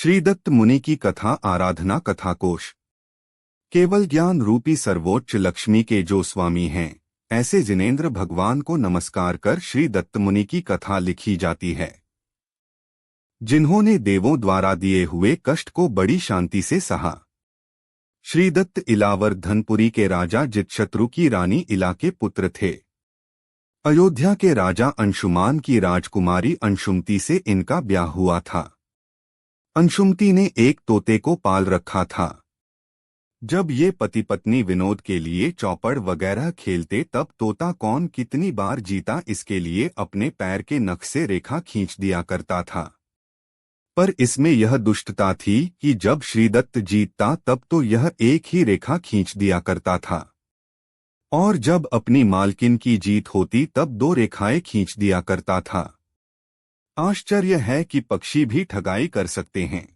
श्रीदत्त मुनि की कथा आराधना कथा कोश। केवल ज्ञान रूपी सर्वोच्च लक्ष्मी के जो स्वामी हैं, ऐसे जिनेंद्र भगवान को नमस्कार कर श्री दत्त मुनि की कथा लिखी जाती है, जिन्होंने देवों द्वारा दिए हुए कष्ट को बड़ी शांति से सहा। श्रीदत्त इलावर धनपुरी के राजा जितशत्रु की रानी इला के पुत्र थे। अयोध्या के राजा अंशुमान की राजकुमारी अंशुमती से इनका ब्याह हुआ था। अंशुमती ने एक तोते को पाल रखा था। जब ये पति पत्नी विनोद के लिए चौपड़ वगैरह खेलते, तब तोता कौन कितनी बार जीता इसके लिए अपने पैर के नख से रेखा खींच दिया करता था। पर इसमें यह दुष्टता थी कि जब श्रीदत्त जीतता तब तो यह एक ही रेखा खींच दिया करता था, और जब अपनी मालकिन की जीत होती तब दो रेखाएं खींच दिया करता था। आश्चर्य है कि पक्षी भी ठगाई कर सकते हैं।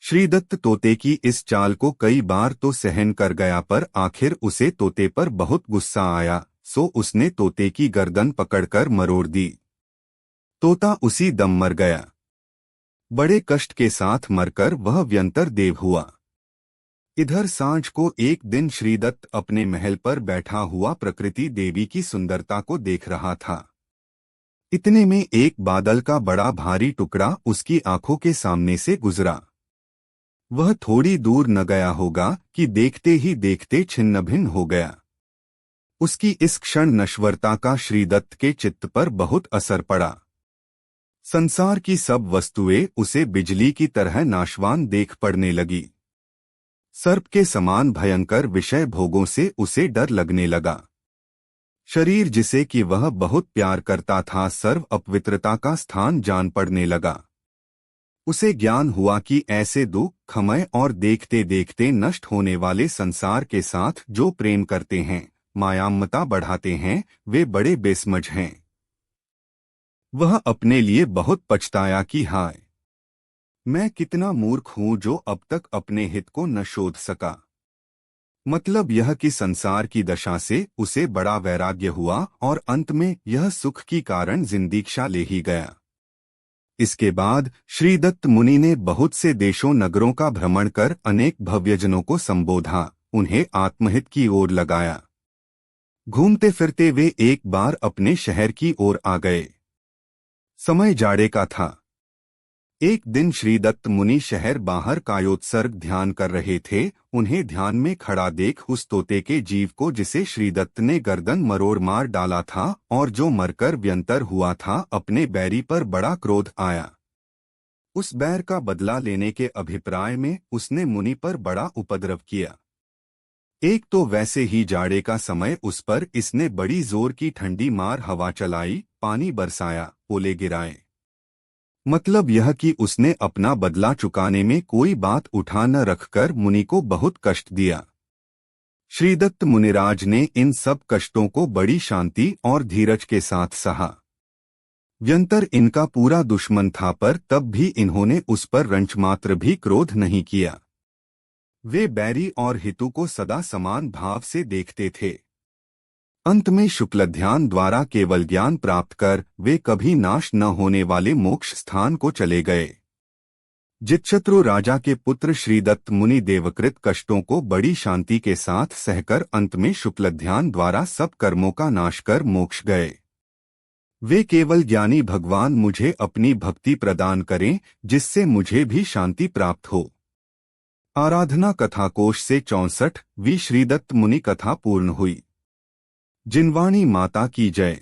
श्रीदत्त तोते की इस चाल को कई बार तो सहन कर गया, पर आखिर उसे तोते पर बहुत गुस्सा आया, सो उसने तोते की गर्दन पकड़कर मरोड़ दी। तोता उसी दम मर गया। बड़े कष्ट के साथ मरकर वह व्यंतर देव हुआ। इधर सांझ को एक दिन श्रीदत्त अपने महल पर बैठा हुआ प्रकृति देवी की सुंदरता को देख रहा था। इतने में एक बादल का बड़ा भारी टुकड़ा उसकी आंखों के सामने से गुजरा। वह थोड़ी दूर न गया होगा कि देखते ही देखते छिन्न भिन्न हो गया। उसकी इस क्षण नश्वरता का श्रीदत्त के चित्त पर बहुत असर पड़ा। संसार की सब वस्तुएं उसे बिजली की तरह नाशवान देख पड़ने लगी। सर्प के समान भयंकर विषय भोगों से उसे डर लगने लगा। शरीर जिसे कि वह बहुत प्यार करता था, सर्व अपवित्रता का स्थान जान पड़ने लगा। उसे ज्ञान हुआ कि ऐसे दुख खमय और देखते देखते नष्ट होने वाले संसार के साथ जो प्रेम करते हैं, मायाममता बढ़ाते हैं, वे बड़े बेसमझ हैं। वह अपने लिए बहुत पछताया कि हाय, मैं कितना मूर्ख हूं जो अब तक अपने हित को न शोध सका। मतलब यह कि संसार की दशा से उसे बड़ा वैराग्य हुआ और अंत में यह सुख की कारण जिंदीक्षा ले ही गया। इसके बाद श्रीदत्त मुनि ने बहुत से देशों नगरों का भ्रमण कर अनेक भव्यजनों को संबोधा, उन्हें आत्महित की ओर लगाया। घूमते फिरते वे एक बार अपने शहर की ओर आ गए। समय जाड़े का था। एक दिन श्रीदत्त मुनि शहर बाहर कायोत्सर्ग ध्यान कर रहे थे। उन्हें ध्यान में खड़ा देख उस तोते के जीव को, जिसे श्रीदत्त ने गर्दन मरोड़ मार डाला था और जो मरकर व्यंतर हुआ था, अपने बैरी पर बड़ा क्रोध आया। उस बैर का बदला लेने के अभिप्राय में उसने मुनि पर बड़ा उपद्रव किया। एक तो वैसे ही जाड़े का समय, उस पर इसने बड़ी जोर की ठंडी मार हवा चलाई, पानी बरसाया, ओले गिराए। मतलब यह कि उसने अपना बदला चुकाने में कोई बात उठा न रखकर मुनि को बहुत कष्ट दिया। श्रीदत्त मुनिराज ने इन सब कष्टों को बड़ी शांति और धीरज के साथ सहा। व्यंतर इनका पूरा दुश्मन था, पर तब भी इन्होंने उस पर रंचमात्र भी क्रोध नहीं किया। वे बैरी और हितु को सदा समान भाव से देखते थे। अंत में शुक्ल ध्यान द्वारा केवल ज्ञान प्राप्त कर वे कभी नाश न होने वाले मोक्ष स्थान को चले गए। जितशत्रु राजा के पुत्र श्रीदत्त मुनि देवकृत कष्टों को बड़ी शांति के साथ सहकर अंत में शुक्ल ध्यान द्वारा सब कर्मों का नाश कर मोक्ष गए। वे केवल ज्ञानी भगवान मुझे अपनी भक्ति प्रदान करें, जिससे मुझे भी शांति प्राप्त हो। आराधना कथा कोश से 64वीं श्रीदत्त मुनि कथा पूर्ण हुई। जिनवाणी माता की जय।